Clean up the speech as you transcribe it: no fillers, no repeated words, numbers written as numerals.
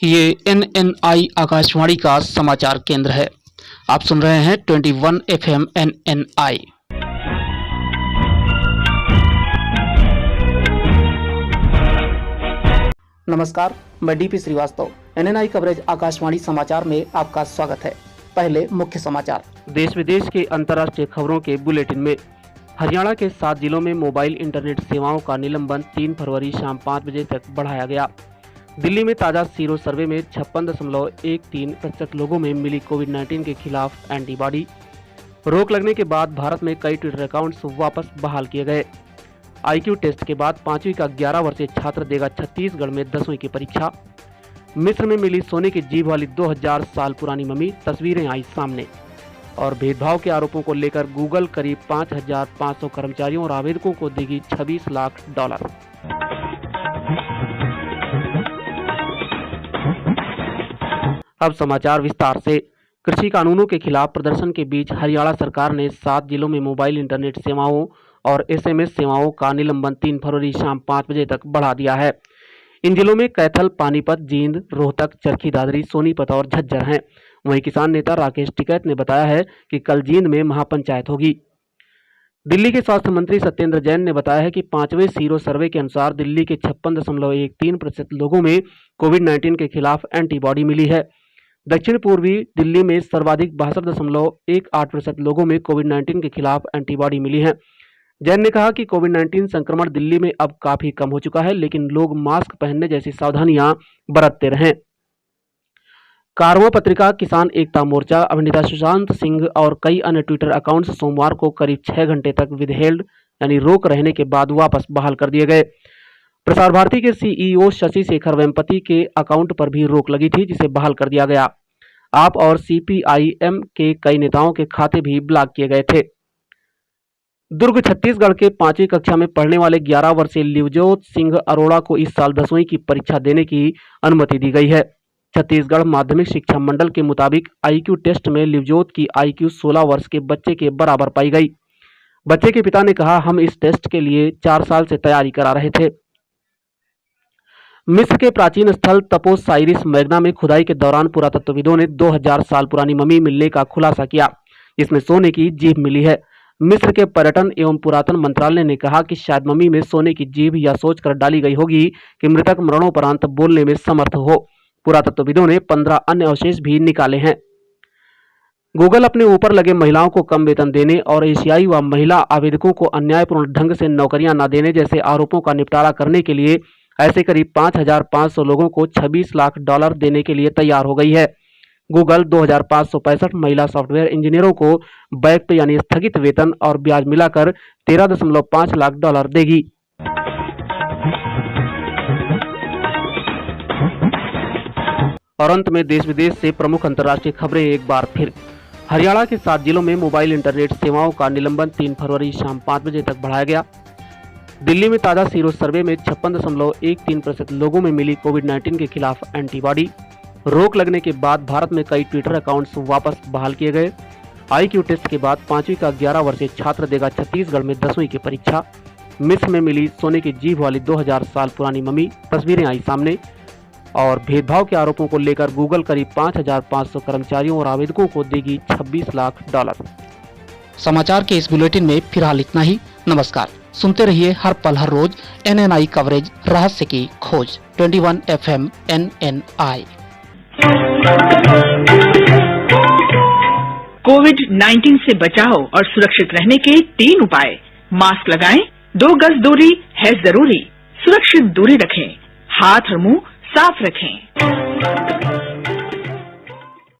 ये NNI आकाशवाणी का समाचार केंद्र है। आप सुन रहे हैं 21 FM NNI। नमस्कार, मैं DP Srivastava. NNI coverage Akashvani समाचार में आपका स्वागत है। पहले मुख्य समाचार। देश विदेश के अंतर्राष्ट्रीय खबरों के बुलेटिन में हरियाणा के 7 जिलों में मोबाइल इंटरनेट सेवाओं का निलंबन 3 फरवरी शाम 5 बजे तक बढ़ाया गया। दिल्ली में ताज़ा सीरो सर्वे में 56.13% लोगों में मिली कोविड-19 के खिलाफ एंटीबॉडी। रोक लगने के बाद भारत में कई ट्विटर अकाउंट्स वापस बहाल किए गए। IQ टेस्ट के बाद 5वीं का 11 वर्षीय छात्र देगा छत्तीसगढ़ में 10वीं की परीक्षा। मिस्र में मिली सोने की जीभ वाली 2000 साल पुरानी मम्मी, तस्वीरें आई सामने। और भेदभाव के आरोपों को लेकर गूगल करीब 5500 कर्मचारियों और आवेदकों को देगी $26 लाख। अब समाचार विस्तार से। कृषि कानूनों के खिलाफ प्रदर्शन के बीच हरियाणा सरकार ने 7 जिलों में मोबाइल इंटरनेट सेवाओं और SMS सेवाओं का निलंबन 3 फरवरी शाम 5 बजे तक बढ़ा दिया है। इन जिलों में कैथल, पानीपत, जींद, रोहतक, चरखी दादरी, सोनीपत और झज्जर हैं। वहीं किसान नेता राकेश टिकैत ने बताया है कि कल जींद में महापंचायत होगी। दिल्ली के स्वास्थ्य मंत्री सत्येंद्र जैन ने बताया है कि 5वें सीरो सर्वे के अनुसार दिल्ली के 56.13% लोगों में कोविड-19 के खिलाफ एंटीबॉडी मिली है। दक्षिण पूर्वी दिल्ली में सर्वाधिक 62.18% लोगों में कोविड-19 के खिलाफ एंटीबॉडी मिली है। जैन ने कहा कि कोविड-19 संक्रमण दिल्ली में अब काफी कम हो चुका है, लेकिन लोग मास्क पहनने जैसी सावधानियां बरतते रहें। कारवां पत्रिका, किसान एकता मोर्चा, अभिनेता सुशांत सिंह और कई अन्य ट्विटर अकाउंट्स सोमवार को करीब 6 घंटे तक विदहेल्ड यानी रोक रहने के बाद वापस बहाल कर दिए गए। प्रसार भारती के CEO शशि शेखर वेम्पति के अकाउंट पर भी रोक लगी थी, जिसे बहाल कर दिया गया। आप और CPIM के कई नेताओं के खाते भी ब्लॉक किए गए थे। दुर्ग छत्तीसगढ़ के 5वीं कक्षा में पढ़ने वाले 11 वर्षीय लिवजोत सिंह अरोड़ा को इस साल 10वीं की परीक्षा देने की अनुमति दी गई है। छत्तीसगढ़ माध्यमिक शिक्षा मंडल के मुताबिक IQ टेस्ट में लिवजोत की IQ 16 वर्ष के बच्चे के बराबर पाई गई। बच्चे के पिता ने कहा, हम इस टेस्ट के लिए 4 साल से तैयारी करा रहे थे। मिस्र के प्राचीन स्थल तपोस साइरिस मैग्ना में खुदाई के दौरान पुरातत्वविदों ने 2000 साल पुरानी मम्मी मिलने का खुलासा किया, जिसमें सोने की जीभ मिली है। मिस्र के पर्यटन एवं पुरातन मंत्रालय ने कहा कि शायद मम्मी में सोने की जीभ यह सोचकर डाली गई होगी कि मृतक मरणोपरांत बोलने में समर्थ हो। पुरातत्वविदों ने 15 अन्य अवशेष भी निकाले हैं। गूगल अपने ऊपर लगे महिलाओं को कम वेतन देने और एशियाई व महिला आवेदकों को अन्यायपूर्ण ढंग से नौकरियां न देने जैसे आरोपों का निपटारा करने के लिए ऐसे करीब 5500 लोगों को $26 लाख देने के लिए तैयार हो गई है। गूगल 2565 महिला सॉफ्टवेयर इंजीनियरों को बैक पे यानी स्थगित वेतन और ब्याज मिलाकर $13.5 लाख देगी। और अंत में देश विदेश से प्रमुख अंतर्राष्ट्रीय खबरें एक बार फिर। हरियाणा के 7 जिलों में मोबाइल इंटरनेट सेवाओं का निलंबन 3 फरवरी शाम 5 बजे तक बढ़ाया गया। दिल्ली में ताज़ा सीरो सर्वे में 56.13% लोगों में मिली कोविड-19 के खिलाफ एंटीबॉडी। रोक लगने के बाद भारत में कई ट्विटर अकाउंट्स वापस बहाल किए गए। IQ टेस्ट के बाद 5वीं का 11 वर्षीय छात्र देगा छत्तीसगढ़ में 10वीं की परीक्षा। मिस्र में मिली सोने की जीभ वाली 2000 साल पुरानी मम्मी, तस्वीरें आई सामने। और भेदभाव के आरोपों को लेकर गूगल करीब 5500 कर्मचारियों और आवेदकों को देगी $26 लाख। समाचार के इस बुलेटिन में फिलहाल इतना ही। नमस्कार। सुनते रहिए हर पल हर रोज NNI कवरेज, रहस्य की खोज। 21 FM NNI। कोविड-19 से बचाव और सुरक्षित रहने के 3 उपाय। मास्क लगाएं, 2 गज दूरी है जरूरी, सुरक्षित दूरी रखें, हाथ और मुंह साफ रखें।